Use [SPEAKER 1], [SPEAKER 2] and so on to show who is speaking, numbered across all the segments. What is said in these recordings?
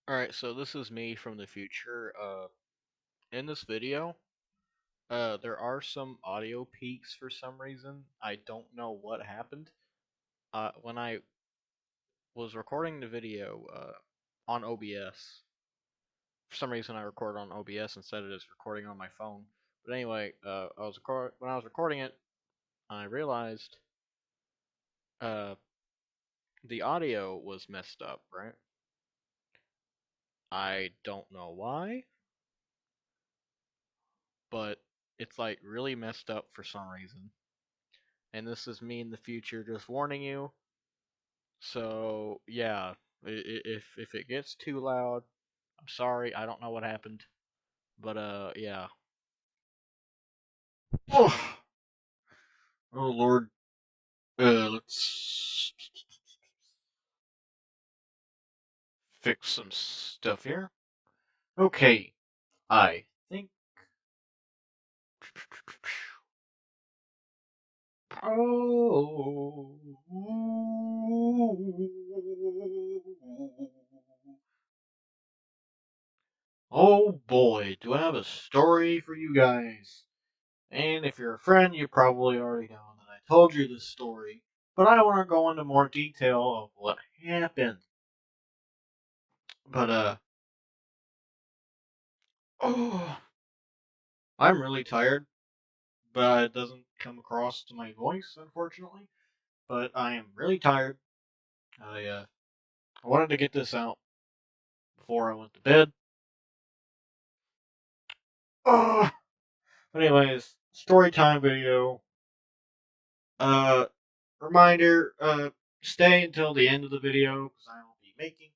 [SPEAKER 1] Alright, so this is me from the future. In this video, there are some audio peaks for some reason. I don't know what happened. When I was recording the video, on OBS, for some reason I recorded on OBS instead of just recording on my phone. But anyway, when I was recording it, I realized, uh, the audio was messed up, right? I don't know why, but it's like really messed up for some reason. And this is me in the future just warning you. So yeah, if it gets too loud, I'm sorry. I don't know what happened, but yeah. Oh, oh Lord. Let's fix some stuff here. Okay, I think. Oh. Oh boy, do I have a story for you guys. And if you're a friend, you probably already know that I told you this story, but I want to go into more detail of what happened. But, oh, I'm really tired, but it doesn't come across to my voice, unfortunately. But I am really tired. I wanted to get this out before I went to bed. Oh, but anyways, story time video. Uh, Reminder, stay until the end of the video because I will be making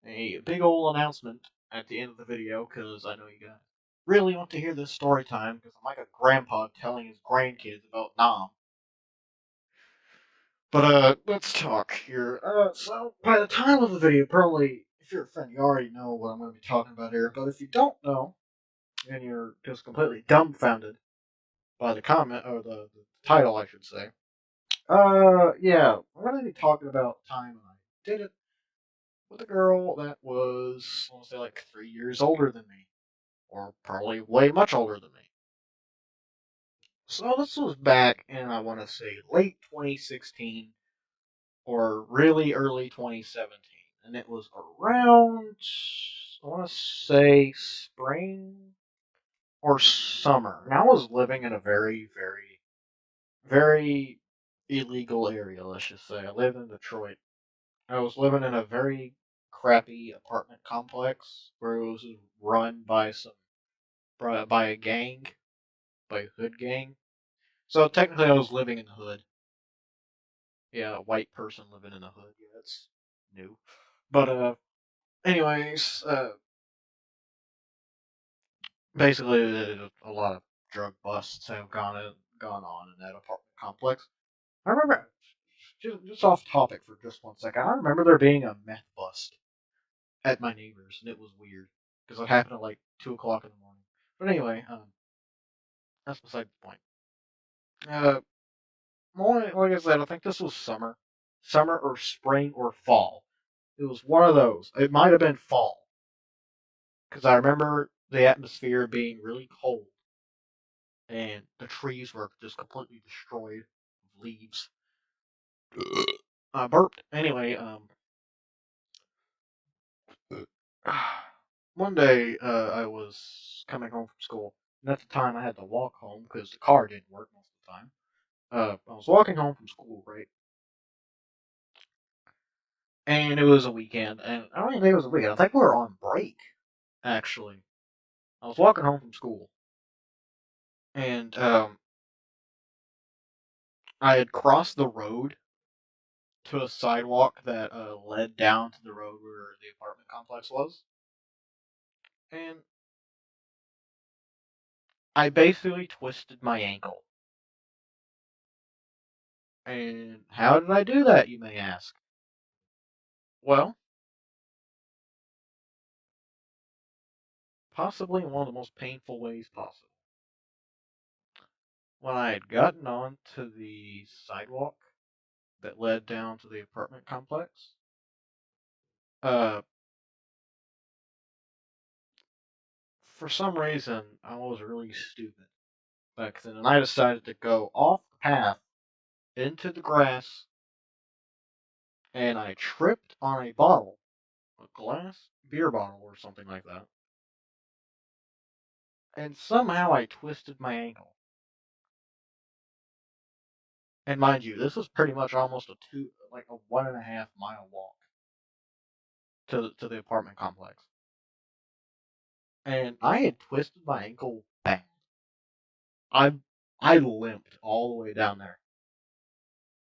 [SPEAKER 1] a big old announcement at the end of the video because I know you guys really want to hear this story time because I'm like a grandpa telling his grandkids about Nam. But let's talk here. So by the time of the video, probably if you're a friend, you already know what I'm going to be talking about here. But if you don't know, and you're just completely dumbfounded by the comment or the title, I should say. Yeah, we're going to be talking about the time when I did it with a girl that was, I want to say, like 3 years older than me, or probably way much older than me. So this was back in, I want to say, late 2016 or really early 2017, and it was around, I want to say, spring or summer. And I was living in a very, very, very illegal area, let's just say. I lived in Detroit. I was living in a very crappy apartment complex where it was run by by a gang, by a hood gang. So technically, I was living in the hood. Yeah, a white person living in the hood. Yeah, that's new. But anyways, basically, a lot of drug busts have gone on in that apartment complex. I remember, just off topic for just 1 second. I remember there being a meth bust at my neighbor's, and it was weird because it happened at like 2 o'clock in the morning. But anyway, that's beside the point. Uh, more like I said, I think this was summer or spring or fall. It was one of those. It might have been fall because I remember the atmosphere being really cold and the trees were just completely destroyed with leaves. I burped. Anyway, one day I was coming home from school, and at the time I had to walk home because the car didn't work most of the time. I was walking home from school, right? And it was a weekend, and I don't even think it was a weekend. I think we were on break, actually. I was walking home from school, and I had crossed the road to a sidewalk that led down to the road where the apartment complex was, and I basically twisted my ankle. And how did I do that, you may ask? Well, possibly in one of the most painful ways possible. When I had gotten onto the sidewalk that led down to the apartment complex, uh, for some reason, I was really stupid back then, and I decided to go off the path into the grass, and I tripped on a bottle, a glass beer bottle or something like that, and somehow I twisted my ankle. And mind you, this was pretty much almost like a 1.5 mile walk to the apartment complex, and I had twisted my ankle bad. I I limped all the way down there.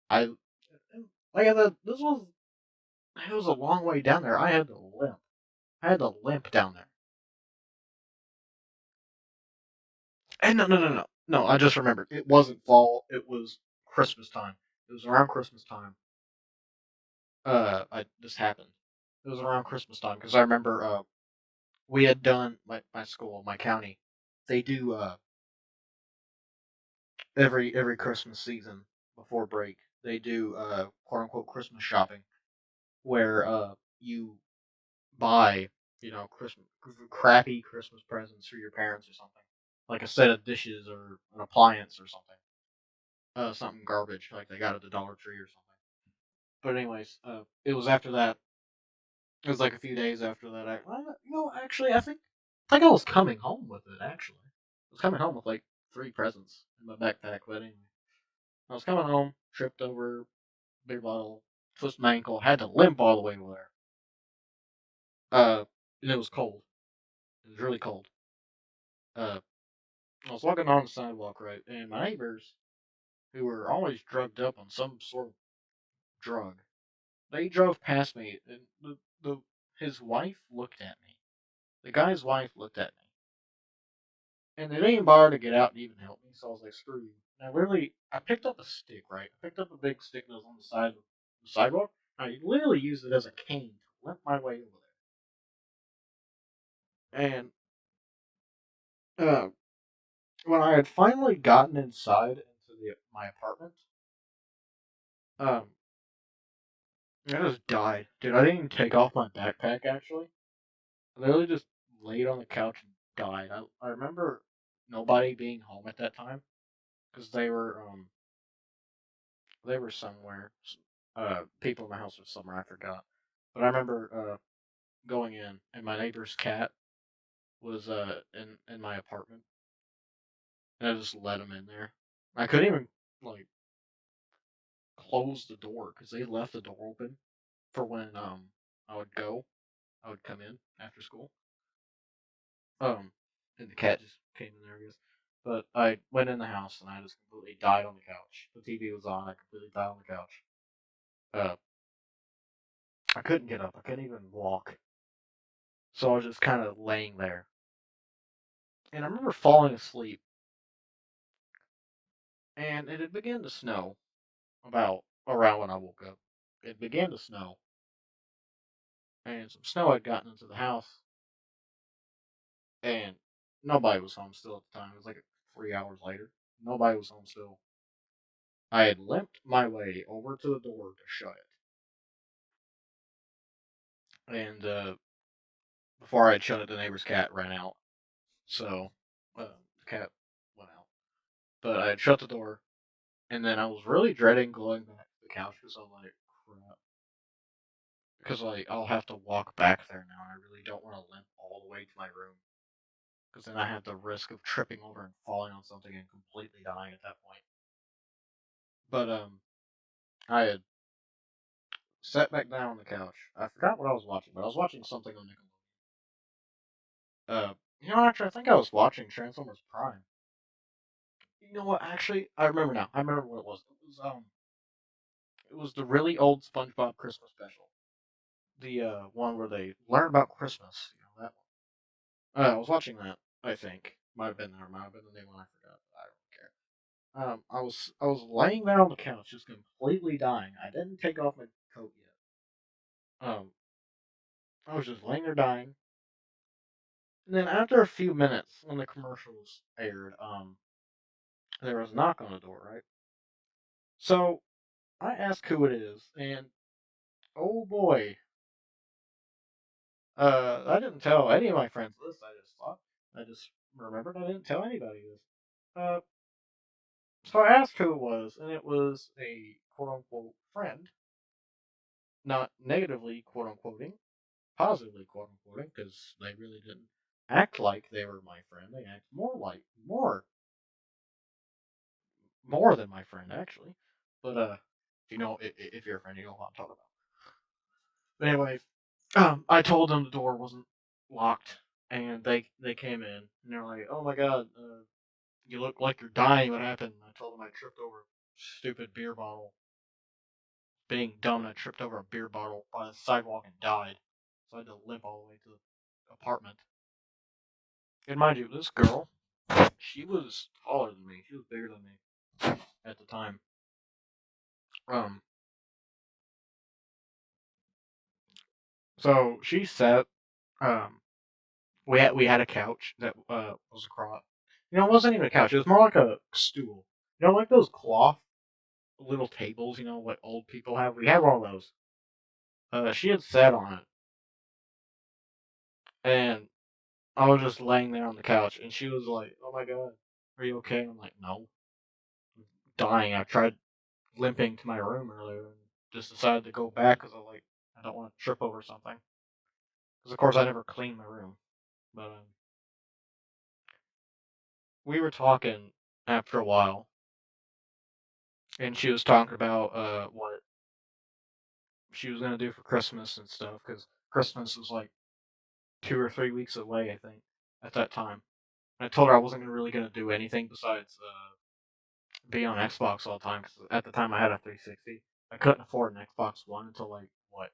[SPEAKER 1] I like I said, this was it was a long way down there. I had to limp. I had to limp down there. And no. I just remembered. It wasn't fall. It was Christmas time. It was around Christmas time. This happened. It was around Christmas time because I remember we had done my school, my county. They do every Christmas season before break. They do quote unquote Christmas shopping where you buy Christmas crappy Christmas presents for your parents or something, like a set of dishes or an appliance or something, something garbage like they got at the Dollar Tree or something. But anyways, it was after that. It was like a few days after that. Actually, I think I was coming home with it. Actually, I was coming home with like 3 presents in my backpack. But anyway, I was coming home, tripped over beer bottle, twisted my ankle, had to limp all the way over there. And it was cold. It was really cold. Uh, I was walking on the sidewalk, right, and my neighbors, who were always drugged up on some sort of drug, they drove past me, and his wife looked at me. The guy's wife looked at me, and they didn't bother to get out and even help me. So I was like, "Screw you!" And I picked up a stick, right? I picked up a big stick that was on the side of the sidewalk. I literally used it as a cane to limp my way over there. And uh, when I had finally gotten inside into my apartment, um, I just died, dude. I didn't even take off my backpack. Actually, I literally just laid on the couch and died. I remember nobody being home at that time because they were somewhere. People in the house were somewhere. I forgot. But I remember going in, and my neighbor's cat was in my apartment, and I just let him in there. I couldn't even like close the door because they left the door open for when I would go. I would come in after school. Um, and the cat just came in there, I guess. But I went in the house and I just completely died on the couch. The TV was on. I completely died on the couch. Uh, I couldn't get up. I couldn't even walk. So I was just kind of laying there. And I remember falling asleep. And it had begun to snow about around when I woke up. It began to snow. And some snow had gotten into the house. And nobody was home still at the time. It was like 3 hours later. Nobody was home still. I had limped my way over to the door to shut it. And before I had shut it, the neighbor's cat ran out. So the cat went out. But I had shut the door, and then I was really dreading going back to the couch because I was like, crap. Because like I'll have to walk back there now, and I really don't want to limp all the way to my room. Because then I have the risk of tripping over and falling on something and completely dying at that point. But I had sat back down on the couch. I forgot what I was watching, but I was watching something on Nickelodeon. Actually, I think I was watching Transformers Prime. You know what? Actually, I remember now. I remember what it was. It was the really old SpongeBob Christmas special. The one where they learn about Christmas. That one. I was watching that. I think might have been there. Might have been the name one. I forgot. I don't care. I was laying there on the couch, just completely dying. I didn't take off my coat yet. I was just laying there dying. And then after a few minutes, when the commercials aired, there was a knock on the door, right? So I ask who it is, and oh boy, I didn't tell any of my friends this. I just thought. I just remembered I didn't tell anybody this. Uh, so I asked who it was, and it was a quote unquote friend, not negatively quote unquoting, positively quote unquoting, because they really didn't act like they were my friend. They act more than my friend actually. But if you know if you're a friend, you know what I'm talking about. But anyway, I told them the door wasn't locked, and they came in, and they're like, "Oh my god, you look like you're dying. What happened?" I told them I tripped over a stupid beer bottle. Being dumb, I tripped over a beer bottle by the sidewalk and died. So I had to limp all the way to the apartment. And mind you, this girl, she was taller than me. She was bigger than me at the time. Um, so she sat. Um, we had a couch that was across. It wasn't even a couch. It was more like a stool. Like those cloth little tables. What old people have. We had one of those. She had sat on it, and I was just laying there on the couch, and she was like, "Oh my god, are you okay?" And I'm like, "No, I'm dying." I tried limping to my room earlier, and just decided to go back because I don't want to trip over something. Because of course I never cleaned my room, but we were talking after a while, and she was talking about what she was gonna do for Christmas and stuff. Because Christmas was like 2 or 3 weeks away, I think, at that time. And I told her I wasn't really gonna do anything besides be on Xbox all the time. Because at the time I had a 360. I couldn't afford an Xbox One until like what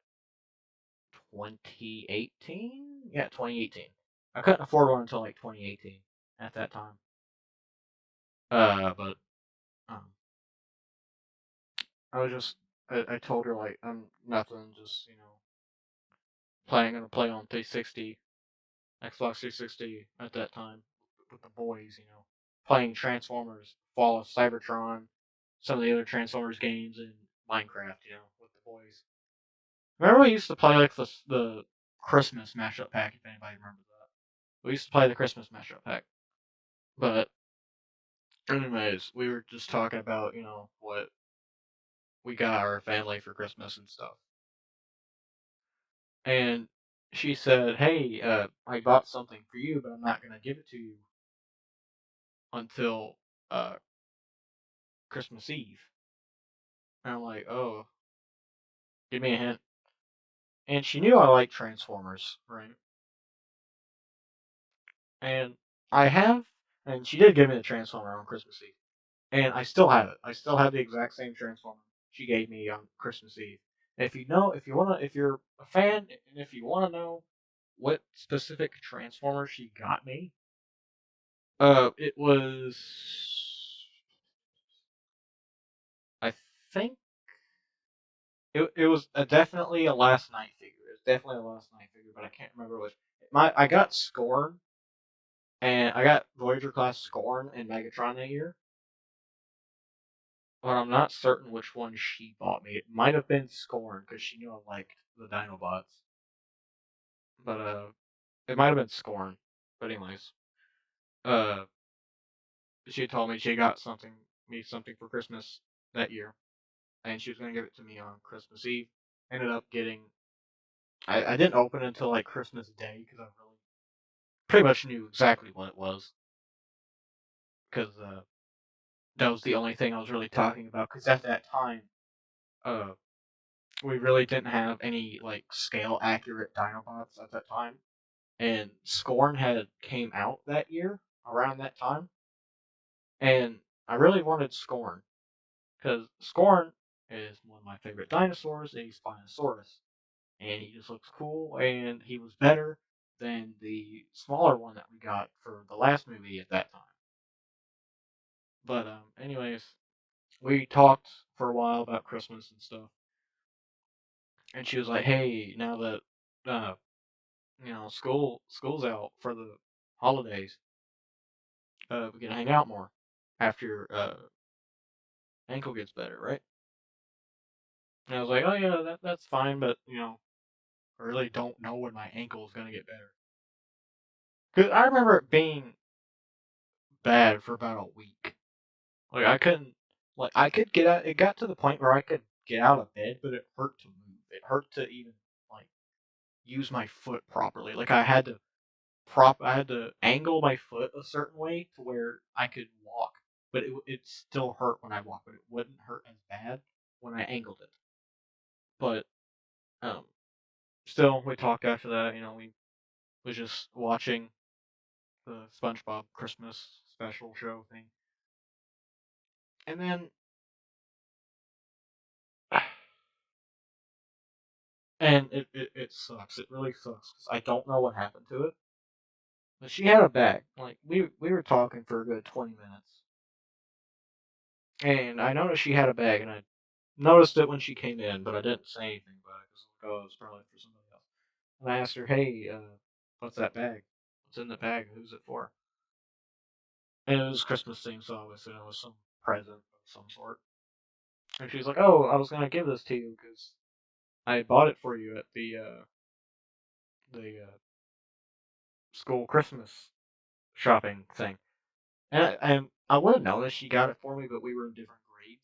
[SPEAKER 1] 2018? Yeah, 2018. I couldn't afford one until like 2018 at that time. But um, I was just I told her like I'm nothing, just gonna play on 360, Xbox 360 at that time with the boys, playing Transformers, Fall of Cybertron, some of the other Transformers games, and Minecraft, with the boys. Remember we used to play like the Christmas mashup pack, if anybody remembers that. We used to play the Christmas mashup pack. But anyways, we were just talking about, what we got our family for Christmas and stuff. And she said, "Hey, I bought something for you, but I'm not gonna give it to you until uh Christmas Eve." And I'm like, "Oh, give me a hint." And she knew I like Transformers, right? And I have, and she did give me the Transformer on Christmas Eve. And I still have it. I still have the exact same Transformer she gave me on Christmas Eve. If you're a fan, and if you wanna know what specific Transformer she got me, it was, I think it was definitely a Last Night figure. It was definitely a Last Night figure, but I can't remember which. I got Scorn, and I got Voyager class Scorn and Megatron that year, but I'm not certain which one she bought me. It might have been Scorn because she knew I liked the Dinobots, but it might have been Scorn. But anyways, uh, she told me she got something for Christmas that year, and she was gonna give it to me on Christmas Eve. Ended up getting. I didn't open it until like Christmas Day because I really pretty much knew exactly what it was because that was the only thing I was really talking about. Because at that time, uh, we really didn't have any like scale accurate Dinobots at that time, and Scorn had came out that year around that time, and I really wanted Scorn because Scorn is one of my favorite dinosaurs. He's Spinosaurus, and he just looks cool, and he was better than the smaller one that we got for the last movie at that time. But anyways, we talked for a while about Christmas and stuff, and she was like, "Hey, now that uh, school's out for the holidays, we can hang out more after your ankle gets better, right?" And I was like, "Oh yeah, that's fine, but I really don't know when my ankle is gonna get better." Cause I remember it being bad for about a week. Like I couldn't, like I could get out. It got to the point where I could get out of bed, but it hurt to move. It hurt to even like use my foot properly. Like I had to angle my foot a certain way to where I could walk, but it still hurt when I walked, but it wouldn't hurt as bad when I angled it. But um, still, we talked after that. We was just watching the SpongeBob Christmas special show thing, and then and it sucks. It really sucks because I don't know what happened to it. But she had a bag. Like we were talking for a good 20 minutes, and I noticed she had a bag, and I noticed it when she came in, but I didn't say anything about it because oh, it's probably for somebody else. And I asked her, "Hey, what's that bag? What's in the bag? Who's it for?" And it was Christmas theme, so obviously it was some present of some sort. And she was like, "Oh, I was gonna give this to you because I bought it for you at the school Christmas shopping thing." And I would have noticed she got it for me, but we were in different grades.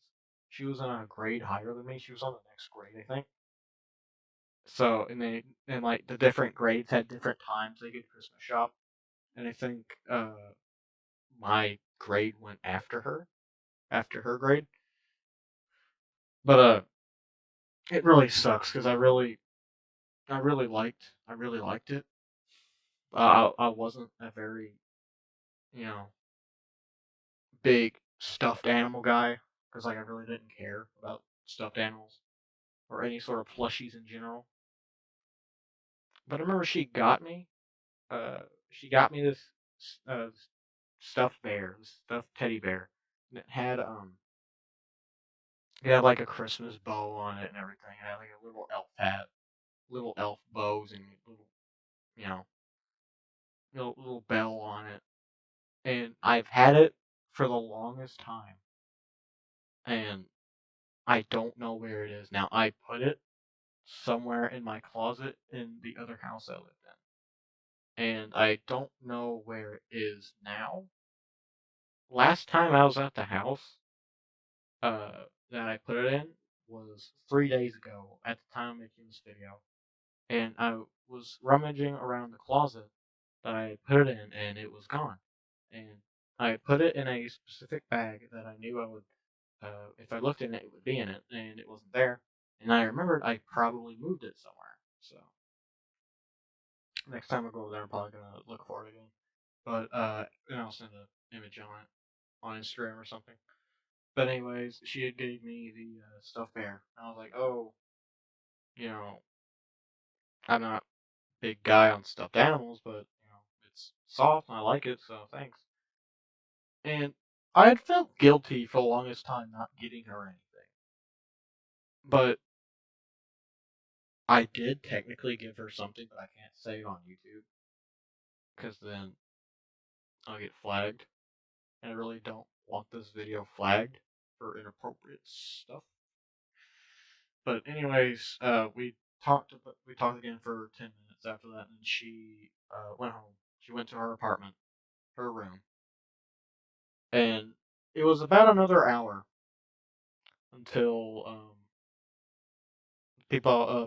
[SPEAKER 1] She was in a grade higher than me. She was on the next grade, I think. So and like the different grades had different times they could Christmas shop, and I think my grade went after her grade. But it really sucks because I really liked it. I wasn't a very you know big stuffed animal guy because like I really didn't care about stuffed animals or any sort of plushies in general. But I remember uh, she got me this uh, stuffed bear, this stuffed teddy bear, and it had like a Christmas bow on it and everything. It had like a little elf hat, little elf bows, and little you know little bell on it. And I've had it for the longest time, and I don't know where it is now. I put it somewhere in my closet in the other house I lived in, and I don't know where it is now. Last time I was at the house, that I put it in was 3 days ago at the time of making this video, and I was rummaging around the closet that I put it in, and it was gone. And I put it in a specific bag that I knew I would, if I looked in it, it would be in it, and it wasn't there. And I remembered I probably moved it somewhere. So next time I go over there, I'm probably gonna look for it again. But and I'll send an image on Instagram or something. But anyways, she had gave me the stuffed bear. And I was like, oh, you know, I'm not a big guy on stuffed animals, but it's soft and I like it, so thanks. And I had felt guilty for the longest time not getting her anything, but I did technically give her something, but I can't say it on YouTube because then I'll get flagged, and I really don't want this video flagged for inappropriate stuff. But anyways, we talked again for 10 minutes after that, and she went home. She went to her apartment, her room, and it was about another hour until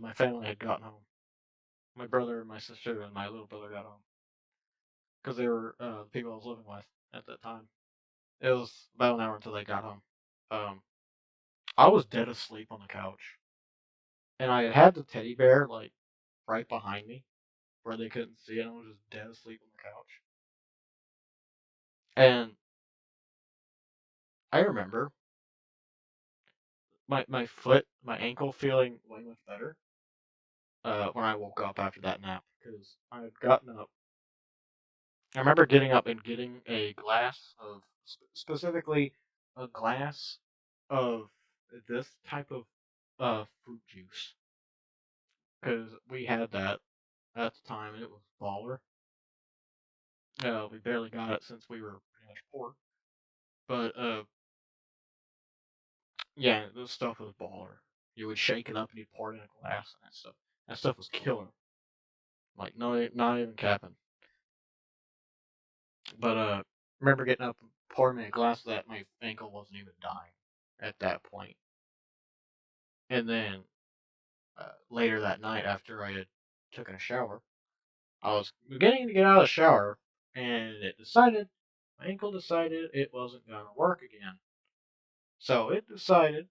[SPEAKER 1] my family had gotten home. My brother, my sister, and my little brother got home because they were the people I was living with at that time. It was about an hour until they got home. Um, I was dead asleep on the couch, and I had the teddy bear like right behind me where they couldn't see it. And I was just dead asleep on the couch. And I remember my ankle feeling way much better when I woke up after that nap because I had gotten up. I remember getting up and getting a glass of, specifically, a glass of this type of fruit juice because we had that at the time and it was baller. We barely got it since we were pretty much poor, but yeah, this stuff was baller. You would shake it up and you'd pour it in a glass, and that stuff was killer. Like, no, not even capping. But remember getting up and pouring me a glass of that. My ankle wasn't even dying at that point. And then later that night, after I had taken a shower, I was beginning to get out of the shower, and my ankle decided it wasn't going to work again. So it decided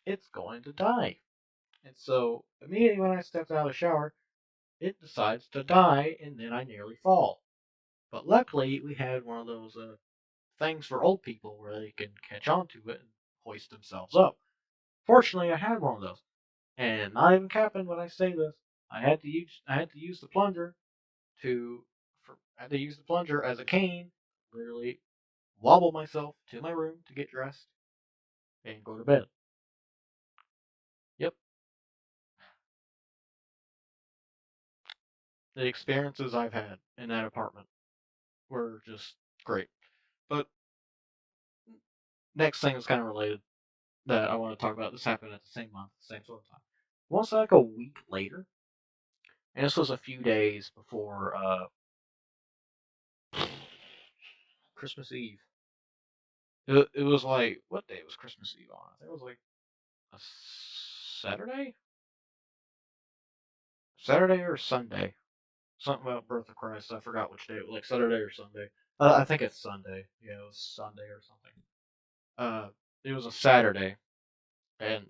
[SPEAKER 1] it's going to die. And so immediately when I stepped out of the shower, it decides to die, and then I nearly fall. But luckily, we had one of those things for old people where they can catch onto it and hoist themselves up. Fortunately, I had one of those, and not even capping when I say this, I had to use the plunger I had to use the plunger as a cane, literally wobble myself to my room to get dressed and go to bed. Yep, the experiences I've had in that apartment were just great. But next thing is kind of related that I want to talk about. This happened at the same month, same sort of time. Once like a week later, and this was a few days before Christmas Eve. It was like what day was Christmas Eve on? I think it was like a Saturday, Saturday or Sunday. Something about Birth of Christ. I forgot which day. Like Saturday or Sunday. I think it's Sunday. Yeah, it was Sunday or something. It was a Saturday, and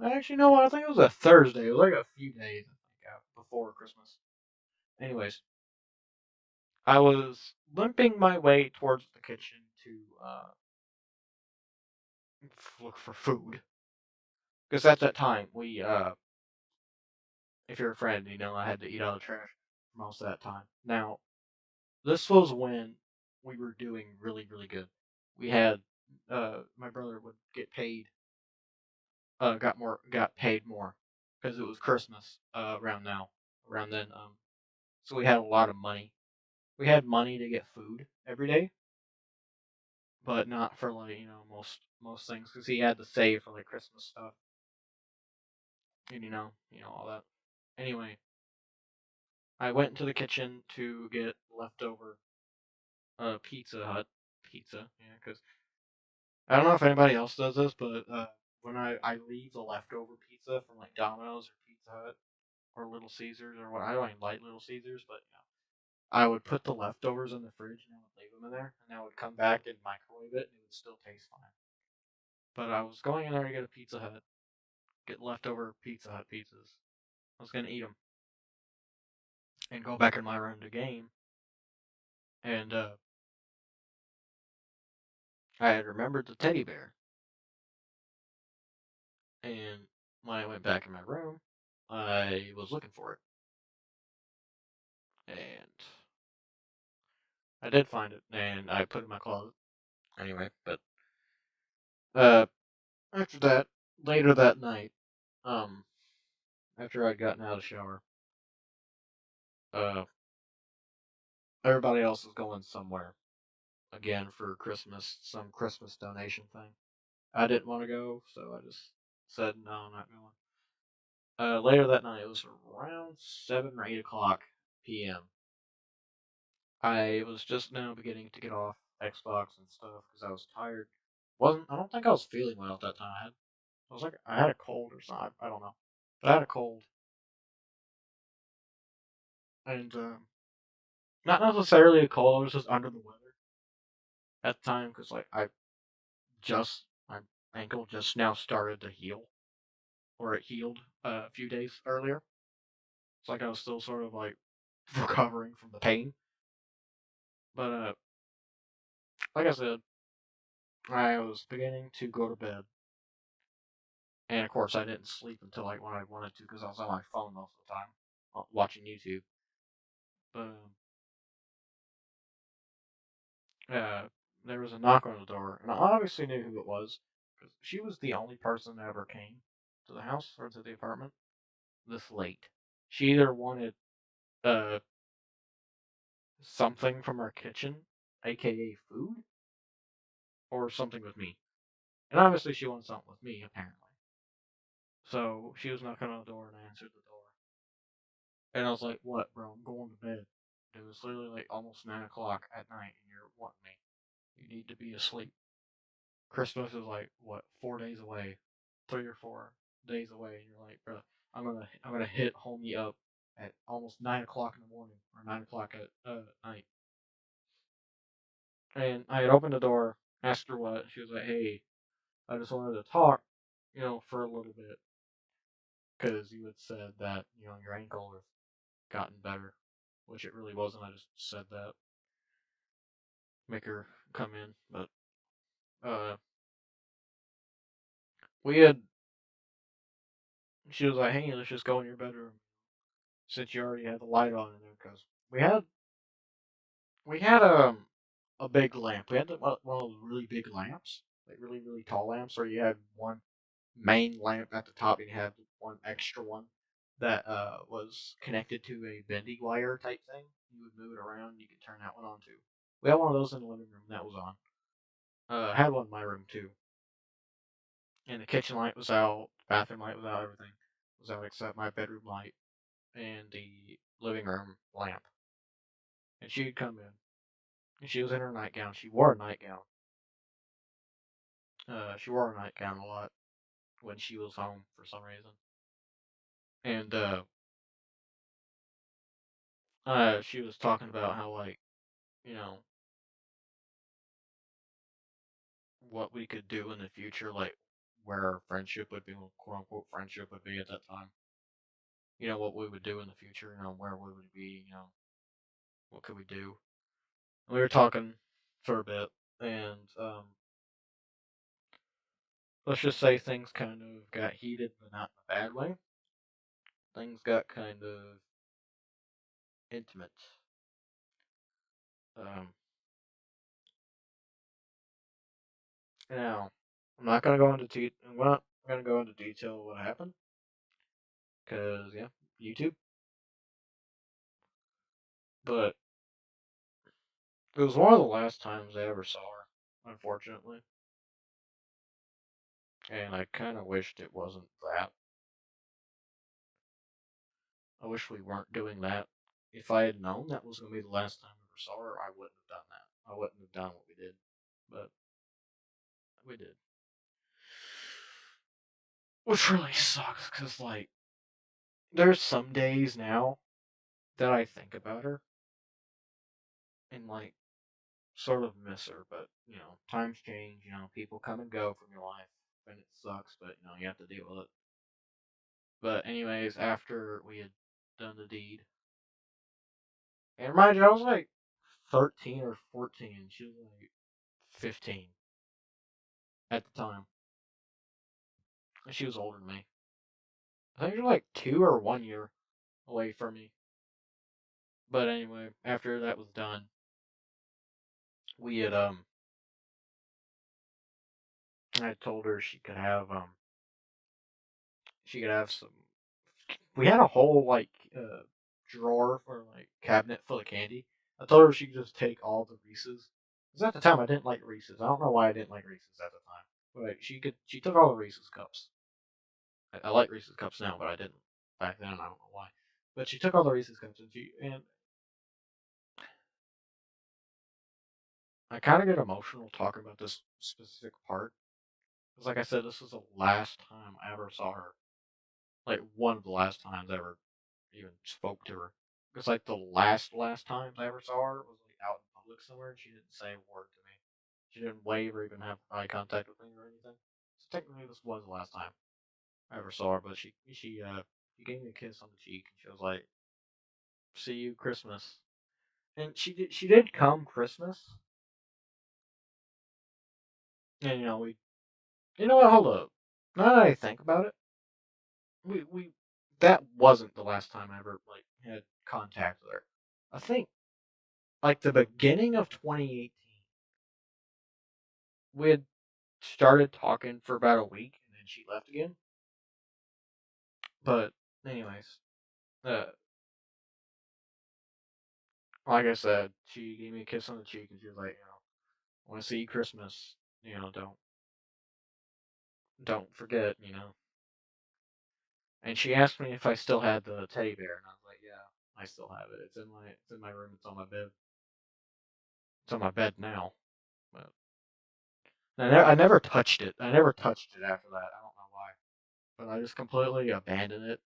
[SPEAKER 1] actually, no, I think it was a Thursday. It was like a few days, I think, before Christmas. Anyways, I was limping my way towards the kitchen to look for food because at that time if you're a friend, you know I had to eat out of the trash most of that time. Now this was when we were doing really really good. We had my brother would get paid, got paid more because it was Christmas around then. So we had a lot of money. We had money to get food every day, but not for like most things because he had to save for like Christmas stuff and all that. Anyway, I went into the kitchen to get leftover Pizza Hut pizza. Yeah, because I don't know if anybody else does this, but when I leave the leftover pizza from like Domino's or Pizza Hut or Little Caesars or what I don't even like Little Caesars, but I would put the leftovers in the fridge and I would leave them in there, and I would come back and microwave it, and it would still taste fine. But I was going in there to get a Pizza Hut, get leftover Pizza Hut pizzas. I was gonna eat them and go back in my room to game, and I had remembered the teddy bear. And when I went back in my room, I was looking for it, and I did find it, and I put it in my closet. Anyway, but uh, after that, later that night, um, after I'd gotten out of the shower, uh, everybody else was going somewhere again for Christmas, some Christmas donation thing. I didn't want to go, so I just said no, I'm not going. Later that night, it was around 7 or 8 o'clock p.m. I was just now beginning to get off Xbox and stuff because I was tired. Wasn't I don't think I was feeling well at that time. I had a cold or something. I don't know, but I had a cold and not necessarily a cold. I was just under the weather at the time because like my ankle just now started to heal, or it healed a few days earlier. It's like I was still sort of like recovering from the pain. But like I said, I was beginning to go to bed. And of course, I didn't sleep until like when I wanted to because I was on my phone most of the time watching YouTube. But there was a knock on the door, and I obviously knew who it was because she was the only person that ever came to the house or to the apartment this late. She either wanted uh, something from our kitchen, aka food, or something with me. And obviously, she wanted something with me, apparently. So she was knocking on the door, and I answered the door. And I was like, "What, bro? I'm going to bed, dude." it's literally like almost 9 o'clock at night, and you're wanting me. You need to be asleep. Christmas is like what 4 days away, 3 or 4 days away, and you're like, bro, I'm gonna hit homie up at almost 9 o'clock in the morning or 9 o'clock at night. And I had opened the door, asked her what. She was like, hey, I just wanted to talk, for a little bit, because you had said that your ankle has gotten better, which it really wasn't. I just said that make her come in, but uh, we had. She was like, hey, let's just go in your bedroom since you already had the light on in there, because we had a big lamp. We had one of those really big lamps, like really really tall lamps, where you had one main lamp at the top and you had one extra one that was connected to a bendy wire type thing. You would move it around. You could turn that one on too. We had one of those in the living room that was on. I had one in my room too, and the kitchen light was out, bathroom light was out, everything was out except my bedroom light and the living room lamp. And she'd come in, and she was in her nightgown. She wore a nightgown. She wore a nightgown a lot when she was home for some reason. And she was talking about how like you know what we could do in the future, like where our friendship would be, quote unquote friendship would be at that time. What we would do in the future. Where we would be. What could we do? And we were talking for a bit, and let's just say things kind of got heated, but not in a bad way. Things got kind of intimate. Um, Now, I'm not gonna go into I'm not gonna go into detail what happened, cause yeah, YouTube. But it was one of the last times I ever saw her, unfortunately, and I kind of wished it wasn't that. I wish we weren't doing that. If I had known that was gonna be the last time I ever saw her, I wouldn't have done that. I wouldn't have done what we did, but we did, which really sucks, cause like there's some days now that I think about her and like sort of miss her, but times change. People come and go from your life, and it sucks, but you have to deal with it. But anyways, after we had done the deed, and mind you, I was like 13 or 14, she was like 15 at the time, and she was older than me. I think she was like 2 or 1 year away from me. But anyway, after that was done, we had I told her she could have some. We had a whole like drawer or like cabinet full of candy. I told her she could just take all the Reese's. Because at the time I didn't like Reese's. I don't know why I didn't like Reese's at the time. But she took all the Reese's cups. I like Reese's cups now, but I didn't back then. I don't know why. But she took all the Reese's cups and I kind of get emotional talking about this specific part. Because like I said, this was the last time I ever saw her. Like one of the last times I ever even spoke to her. Because like the last times I ever saw her was like out in public somewhere, and she didn't say a word to me. She didn't wave or even have eye contact with me or anything. So technically, this was the last time I ever saw her. But she gave me a kiss on the cheek, and she was like, "See you Christmas." And she did come Christmas, and we what? Hold up. Now that I think about it, we that wasn't the last time I ever like had contact with her. I think like the beginning of 2018, we had started talking for about a week, and then she left again. But anyways, uh, like I said, she gave me a kiss on the cheek, and she was like, "I want to see you Christmas. Don't forget." And she asked me if I still had the teddy bear, and I was like, "Yeah." I still have it. It's in my room. It's on my bed. It's on my bed now. But I never touched it. I never touched it after that. I don't know why, but I just completely abandoned it.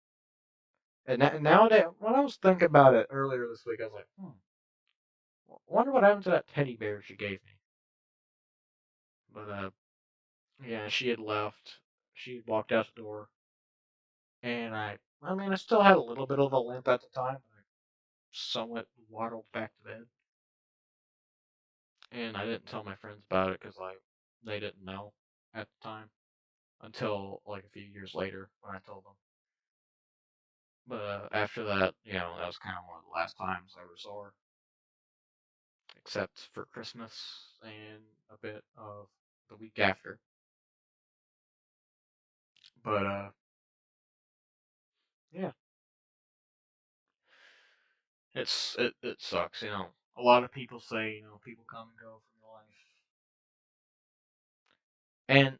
[SPEAKER 1] And nowadays, when I was thinking about it earlier this week, I was like, wonder what happened to that teddy bear she gave me. But yeah, she had left. She had walked out the door, and I mean, I still had a little bit of a limp at the time. I somewhat waddled back to bed, and I didn't tell my friends about it because like they didn't know at the time until like a few years later when I told them. But after that, that was kind of one of the last times I ever saw her, except for Christmas and a bit of the week after. But yeah, it sucks. A lot of people say people come and go from your life, and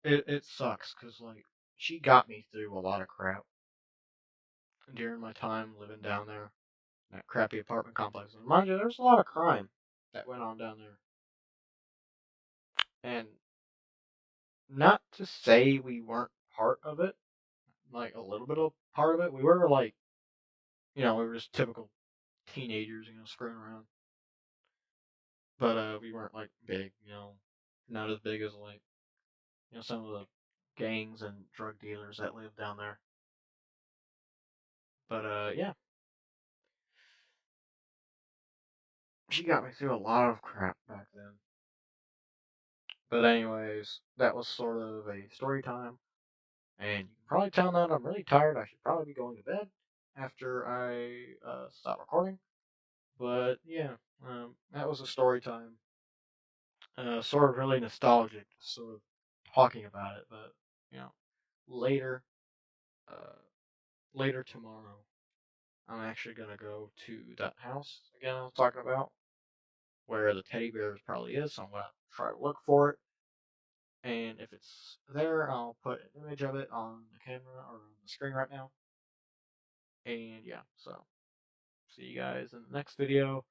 [SPEAKER 1] it sucks because like she got me through a lot of crap during my time living down there, in that crappy apartment complex. And mind you, there's a lot of crime that went on down there, and not to say we weren't part of it, like a little bit of part of it. We were like, we were just typical teenagers, screwing around. But we weren't like big, not as big as like some of the gangs and drug dealers that live down there. But yeah, she got me through a lot of crap back then. But anyways, that was sort of a story time, and you can probably tell that I'm really tired. I should probably be going to bed after I stop recording. But yeah, that was a story time. Sort of really nostalgic, sort of talking about it. But you know, later, uh, later tomorrow, I'm actually gonna go to that house again I was talking about, where the teddy bear probably is. So I'm gonna try to look for it, and if it's there, I'll put an image of it on the camera or on the screen right now. And yeah, so see you guys in the next video.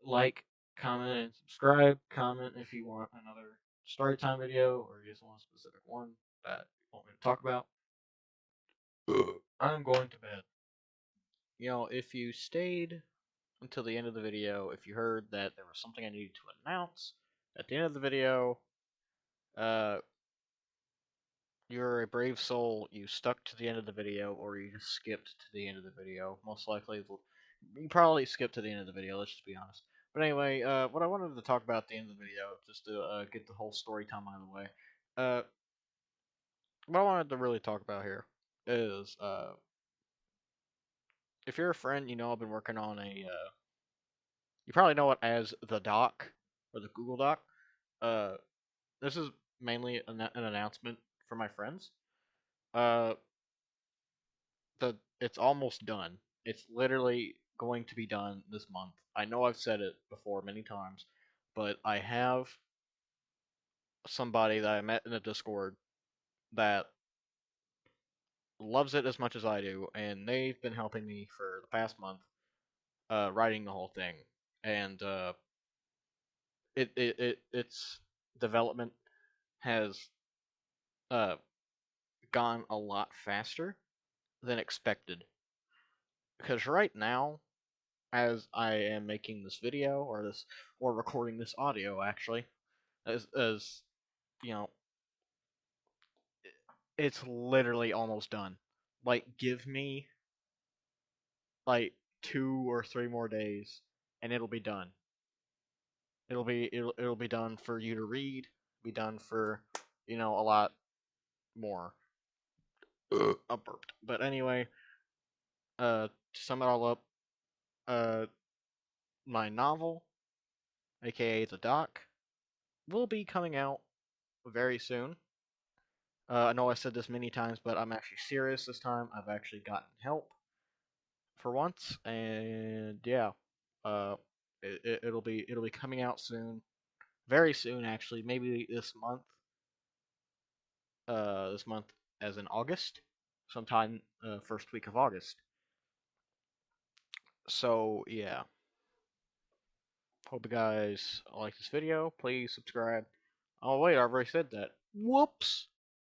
[SPEAKER 1] Like, comment, and subscribe. Comment if you want another story time video or you just want a specific one that you want me to talk about. I'm going to bed. If you stayed until the end of the video, if you heard that there was something I needed to announce at the end of the video, uh, you're a brave soul. You stuck to the end of the video, or you just skipped to the end of the video. Most likely, you probably skipped to the end of the video. Let's just be honest. But anyway, what I wanted to talk about at the end of the video, just to get the whole story time out of the way, uh, what I wanted to really talk about here is if you're a friend, I've been working on you probably know it as the doc or the Google Doc. Uh, this is mainly an announcement for my friends. Uh, it's almost done. It's literally going to be done this month. I know I've said it before many times, but I have somebody that I met in the Discord that loves it as much as I do, and they've been helping me for the past month, writing the whole thing, and its development has uh, gone a lot faster than expected. Because right now, as I am making this video or recording this audio actually, as you know, it's literally almost done. Like, give me like 2 or 3 more days, and it'll be done. It'll be done for you to read. Be done for a lot more. I burped. But anyway, to sum it all up, uh, my novel, aka the doc, will be coming out very soon. I know I said this many times, but I'm actually serious this time. I've actually gotten help for once, and yeah, uh, it'll be coming out soon, very soon actually, maybe this month. This month as in August, sometime first week of August. So yeah, hope you guys like this video. Please subscribe. Oh wait, I already said that. Whoops.